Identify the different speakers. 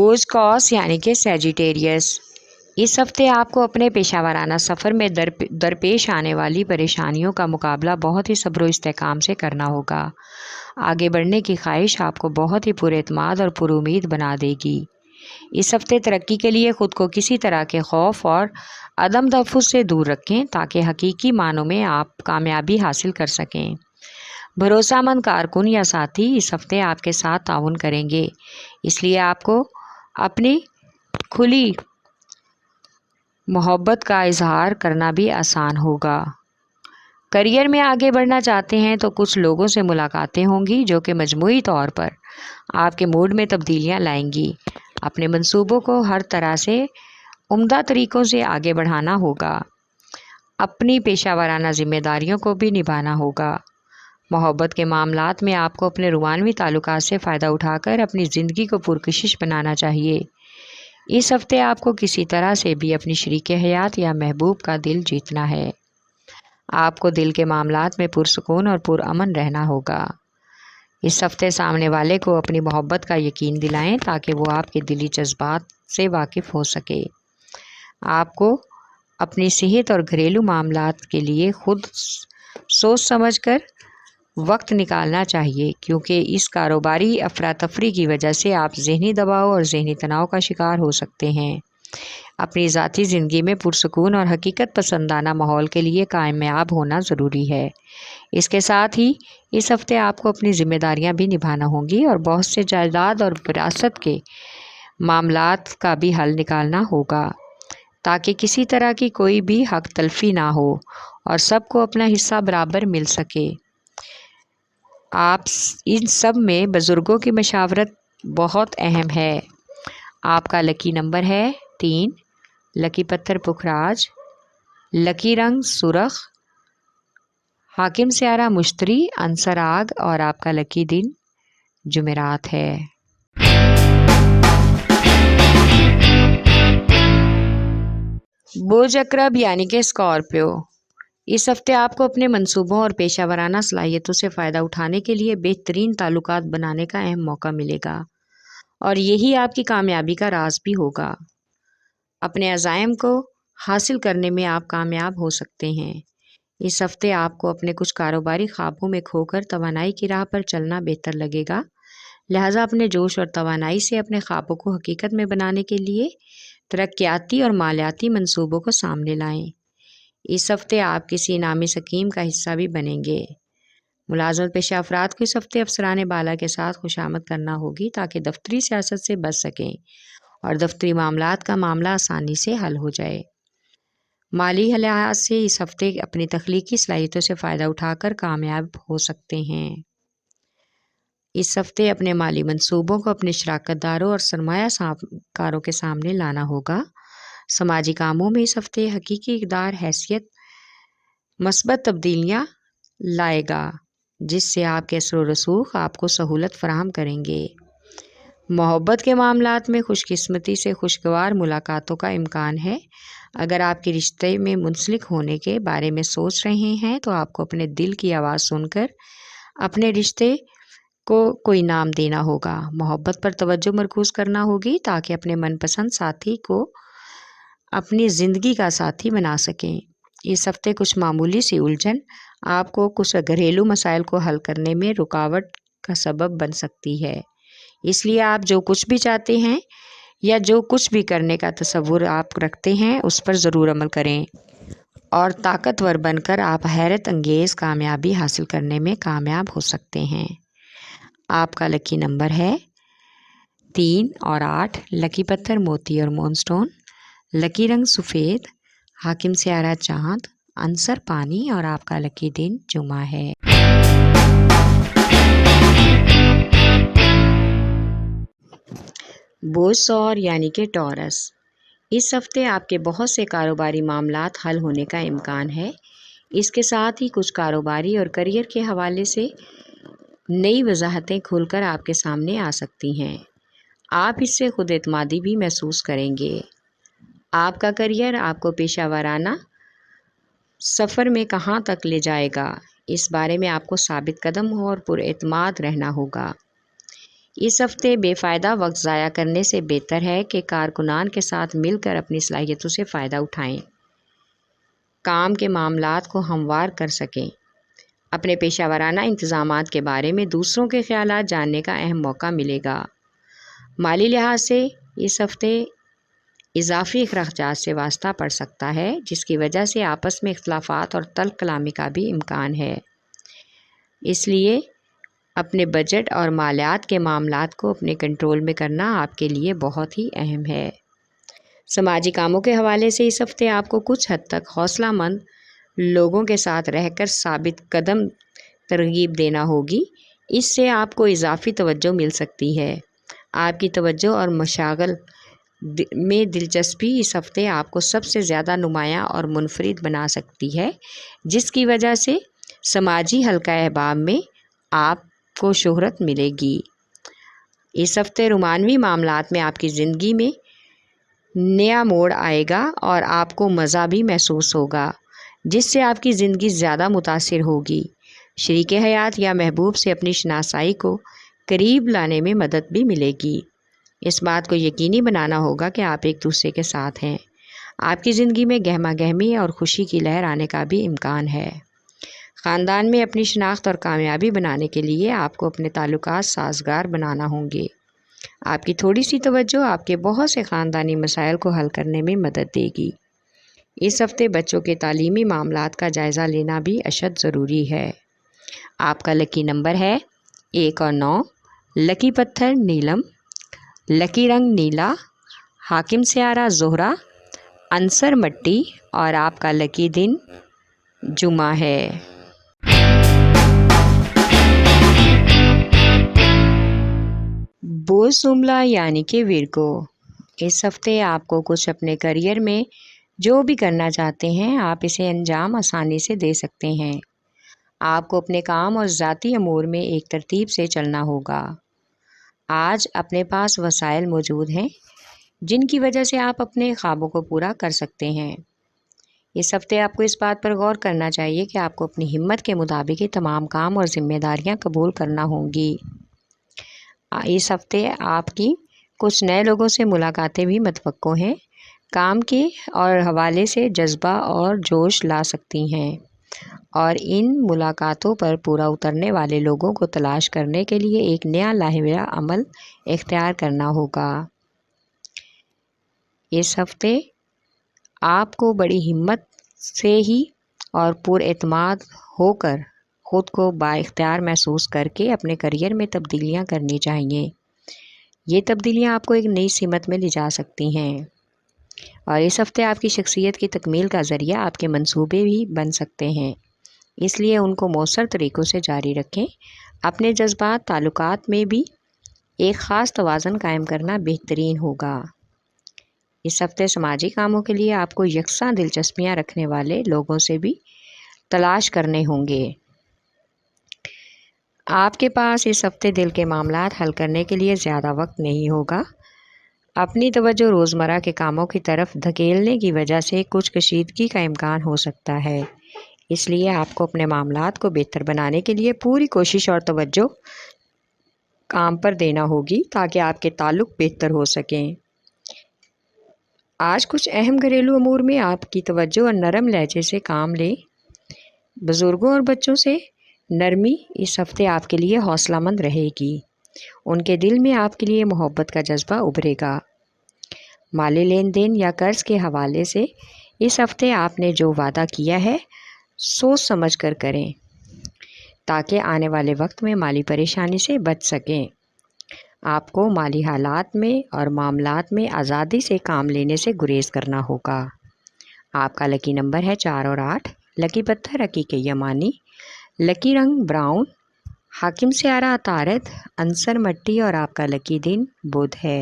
Speaker 1: बोझ कॉस यानी कि सैजिटेरियस। इस हफ्ते आपको अपने पेशा वाराना सफ़र में दरपेश आने वाली परेशानियों का मुकाबला बहुत ही सब्र व इस्तेकाम से करना होगा। आगे बढ़ने की ख्वाहिश आपको बहुत ही पुरएतमाद और पुरुमीद बना देगी। इस हफ्ते तरक्की के लिए ख़ुद को किसी तरह के खौफ और अदम तहफ़्फ़ुज़ से दूर रखें ताकि हकीकी मानों में आप कामयाबी हासिल कर सकें। भरोसामंद कारकुन या साथी इस हफ्ते आपके साथ ताउन करेंगे, इसलिए आपको अपनी खुली मोहब्बत का इजहार करना भी आसान होगा। करियर में आगे बढ़ना चाहते हैं तो कुछ लोगों से मुलाकातें होंगी जो कि मजमूई तौर पर आपके मूड में तब्दीलियां लाएंगी। अपने मंसूबों को हर तरह से उम्दा तरीक़ों से आगे बढ़ाना होगा। अपनी पेशा वाराना ज़िम्मेदारियों को भी निभाना होगा। मोहब्बत के मामलात में आपको अपने रूहानी ताल्लुकात से फ़ायदा उठाकर अपनी ज़िंदगी को पुरकशिश बनाना चाहिए। इस हफ्ते आपको किसी तरह से भी अपनी शरीक हयात या महबूब का दिल जीतना है। आपको दिल के मामलात में पुरसुकून और पुरअमन रहना होगा। इस हफ्ते सामने वाले को अपनी मोहब्बत का यकीन दिलाएं ताकि वो आपके दिली जज्बात से वाकिफ़ हो सके। आपको अपनी सेहत और घरेलू मामलात के लिए खुद सोच समझकर वक्त निकालना चाहिए, क्योंकि इस कारोबारी अफरा तफरी की वजह से आप ज़हनी दबाव और ज़हनी तनाव का शिकार हो सकते हैं। अपनी ज़ाती ज़िंदगी में पुरसुकून और हकीकत पसंदाना माहौल के लिए कामयाब होना ज़रूरी है। इसके साथ ही इस हफ्ते आपको अपनी ज़िम्मेदारियां भी निभाना होंगी और बहुत से जायदाद और विरासत के मामलात का भी हल निकालना होगा ताकि किसी तरह की कोई भी हक तलफी ना हो और सबको अपना हिस्सा बराबर मिल सके। आप इन सब में बुज़ुर्गों की मशावरत बहुत अहम है। आपका लकी नंबर है 3, लकी पत्थर पुखराज, लकी रंग सुरख, हाकिम स्यारा मुश्तरी, अंसर आग और आपका लकी दिन जुमेरात है। बोझ अकरब यानी कि स्कॉर्पियो। इस हफ्ते आपको अपने मंसूबों और पेशा वराना सलाहियतों से फ़ायदा उठाने के लिए बेहतरीन ताल्लुकात बनाने का अहम मौका मिलेगा और यही आपकी कामयाबी का राज भी होगा। अपने अज़ाइम को हासिल करने में आप कामयाब हो सकते हैं। इस हफ्ते आपको अपने कुछ कारोबारी ख्वाबों में खोकर तवानाई की राह पर चलना बेहतर लगेगा, लिहाजा अपने जोश और तवानाई से अपने ख्वाबों को हकीकत में बनाने के लिए तरक्याती और मालियाती मंसूबों को सामने लाएं। इस हफ्ते आप किसी इनामी स्कीम का हिस्सा भी बनेंगे। मुलाजमत पेशा अफराद को इस हफ्ते अफसरान बाला के साथ खुशामद करना होगी ताकि दफ्तरी सियासत से बच सकें और दफ्तरी मामलात का मामला आसानी से हल हो जाए। माली लिहाज से इस हफ्ते अपनी तख्लीकी सलाहियतों से फ़ायदा उठाकर कामयाब हो सकते हैं। इस हफ्ते अपने माली मंसूबों को अपने शराकतदारों और सरमायाकारों के सामने लाना होगा। समाजी कामों में इस हफ्ते हकीकी इक़दार हैसियत मस्बत तब्दीलियाँ लाएगा, जिससे आपके असर रसूख आपको सहूलत फराहम करेंगे। मोहब्बत के मामलात में खुशकिस्मती से खुशगवार मुलाकातों का इम्कान है। अगर आपके रिश्ते में मुंसलिक होने के बारे में सोच रहे हैं तो आपको अपने दिल की आवाज़ सुनकर अपने रिश्ते को कोई नाम देना होगा। मोहब्बत पर तवज्जो मरकूज़ करना होगी ताकि अपने मनपसंद साथी को अपनी ज़िंदगी का साथी बना सकें। इस हफ्ते कुछ मामूली सी उलझन आपको कुछ घरेलू मसाइल को हल करने में रुकावट का सबब बन सकती है, इसलिए आप जो कुछ भी चाहते हैं या जो कुछ भी करने का तसव्वुर आप रखते हैं उस पर ज़रूर अमल करें और ताकतवर बनकर आप हैरत अंगेज़ कामयाबी हासिल करने में कामयाब हो सकते हैं। आपका लकी नंबर है 3 और 8, लकी पत्थर मोती और मूनस्टोन, लकी रंग सफ़ेद, हाकिम स्यारा चाँद, अंसर पानी और आपका लकी दिन जुमा है। बोझ सौर यानी कि टॉरस। इस हफ्ते आपके बहुत से कारोबारी मामलात हल होने का इम्कान है। इसके साथ ही कुछ कारोबारी और करियर के हवाले से नई वजाहतें खुलकर आपके सामने आ सकती हैं। आप इससे खुद एतमादी भी महसूस करेंगे। आपका करियर आपको पेशा वाराना सफ़र में कहाँ तक ले जाएगा, इस बारे में आपको साबित कदम और पुरएतमाद रहना होगा। اس ہفتے بے فائدہ وقت ضائع کرنے سے بہتر ہے کہ کارکنان کے ساتھ مل کر اپنی صلاحیتوں سے فائدہ اٹھائیں، کام کے معاملات کو ہموار کر سکیں۔ اپنے پیشہ ورانہ انتظامات کے بارے میں دوسروں کے خیالات جاننے کا اہم موقع ملے گا۔ مالی لحاظ سے اس ہفتے اضافی اخراجات سے واسطہ پڑ سکتا ہے، جس کی وجہ سے آپس میں اختلافات اور تلخ کلامی کا بھی امکان ہے۔ اس لیے اپنے بجٹ اور مالیات کے معاملات کو اپنے کنٹرول میں کرنا آپ کے لیے بہت ہی اہم ہے۔ سماجی کاموں کے حوالے سے اس ہفتے آپ کو کچھ حد تک حوصلہ مند لوگوں کے ساتھ رہ کر ثابت قدم ترغیب دینا ہوگی۔ اس سے آپ کو اضافی توجہ مل سکتی ہے۔ آپ کی توجہ اور مشاغل میں دلچسپی اس ہفتے آپ کو سب سے زیادہ نمایاں اور منفرد بنا سکتی ہے، جس کی وجہ سے سماجی حلقہ احباب میں آپ کو شہرت ملے گی۔ اس ہفتے رومانوی معاملات میں آپ کی زندگی میں نیا موڑ آئے گا اور آپ کو مزہ بھی محسوس ہوگا، جس سے آپ کی زندگی زیادہ متاثر ہوگی۔ شریک حیات یا محبوب سے اپنی شناسائی کو قریب لانے میں مدد بھی ملے گی۔ اس بات کو یقینی بنانا ہوگا کہ آپ ایک دوسرے کے ساتھ ہیں۔ آپ کی زندگی میں گہما گہمی اور خوشی کی لہر آنے کا بھی امکان ہے۔ خاندان میں اپنی شناخت اور کامیابی بنانے کے لیے آپ کو اپنے تعلقات سازگار بنانا ہوں گے۔ آپ کی تھوڑی سی توجہ آپ کے بہت سے خاندانی مسائل کو حل کرنے میں مدد دے گی۔ اس ہفتے بچوں کے تعلیمی معاملات کا جائزہ لینا بھی اشد ضروری ہے۔ آپ کا لکی نمبر ہے 1 اور 9، لکی پتھر نیلم، لکی رنگ نیلا، حاکم سیارہ زہرہ، عنصر مٹی اور آپ کا لکی دن جمعہ ہے۔ بوز سملہ یعنی کہ ورگو، اس ہفتے آپ کو کچھ اپنے کیریئر میں جو بھی کرنا چاہتے ہیں آپ اسے انجام آسانی سے دے سکتے ہیں۔ آپ کو اپنے کام اور ذاتی امور میں ایک ترتیب سے چلنا ہوگا۔ آج اپنے پاس وسائل موجود ہیں جن کی وجہ سے آپ اپنے خوابوں کو پورا کر سکتے ہیں۔ اس ہفتے آپ کو اس بات پر غور کرنا چاہیے کہ آپ کو اپنی ہمت کے مطابق ہی تمام کام اور ذمہ داریاں قبول کرنا ہوں گی۔ اس ہفتے آپ کی کچھ نئے لوگوں سے ملاقاتیں بھی متوقع ہیں، کام کے اور حوالے سے جذبہ اور جوش لا سکتی ہیں، اور ان ملاقاتوں پر پورا اترنے والے لوگوں کو تلاش کرنے کے لیے ایک نیا لائحہ عمل اختیار کرنا ہوگا۔ اس ہفتے آپ کو بڑی ہمت سے ہی اور پر اعتماد ہو کر خود کو بااختیار محسوس کر کے اپنے کیریئر میں تبدیلیاں کرنی چاہیے۔ یہ تبدیلیاں آپ کو ایک نئی سمت میں لے جا سکتی ہیں، اور اس ہفتے آپ کی شخصیت کی تکمیل کا ذریعہ آپ کے منصوبے بھی بن سکتے ہیں، اس لیے ان کو مؤثر طریقوں سے جاری رکھیں۔ اپنے جذبات تعلقات میں بھی ایک خاص توازن قائم کرنا بہترین ہوگا۔ اس ہفتے سماجی کاموں کے لیے آپ کو یکساں دلچسپیاں رکھنے والے لوگوں سے بھی تلاش کرنے ہوں گے۔ آپ کے پاس اس ہفتے دل کے معاملات حل کرنے کے لیے زیادہ وقت نہیں ہوگا۔ اپنی توجہ روزمرہ کے کاموں کی طرف دھکیلنے کی وجہ سے کچھ کشیدگی کا امکان ہو سکتا ہے، اس لیے آپ کو اپنے معاملات کو بہتر بنانے کے لیے پوری کوشش اور توجہ کام پر دینا ہوگی تاکہ آپ کے تعلق بہتر ہو سکیں۔ آج کچھ اہم گھریلو امور میں آپ کی توجہ اور نرم لہجے سے کام لیں۔ بزرگوں اور بچوں سے نرمی اس ہفتے آپ کے لیے حوصلہ مند رہے گی، ان کے دل میں آپ کے لیے محبت کا جذبہ ابھرے گا۔ مالی لین دین یا قرض کے حوالے سے اس ہفتے آپ نے جو وعدہ کیا ہے سوچ سمجھ کر کریں تاکہ آنے والے وقت میں مالی پریشانی سے بچ سکیں۔ آپ کو مالی حالات میں اور معاملات میں آزادی سے کام لینے سے گریز کرنا ہوگا۔ آپ کا لکی نمبر ہے 4 اور 8، لکی پتھر حقیقی یمانی، لکی رنگ براؤن، حاکم سیارہ عطارد، عنصر مٹی اور آپ کا لکی دن بدھ ہے۔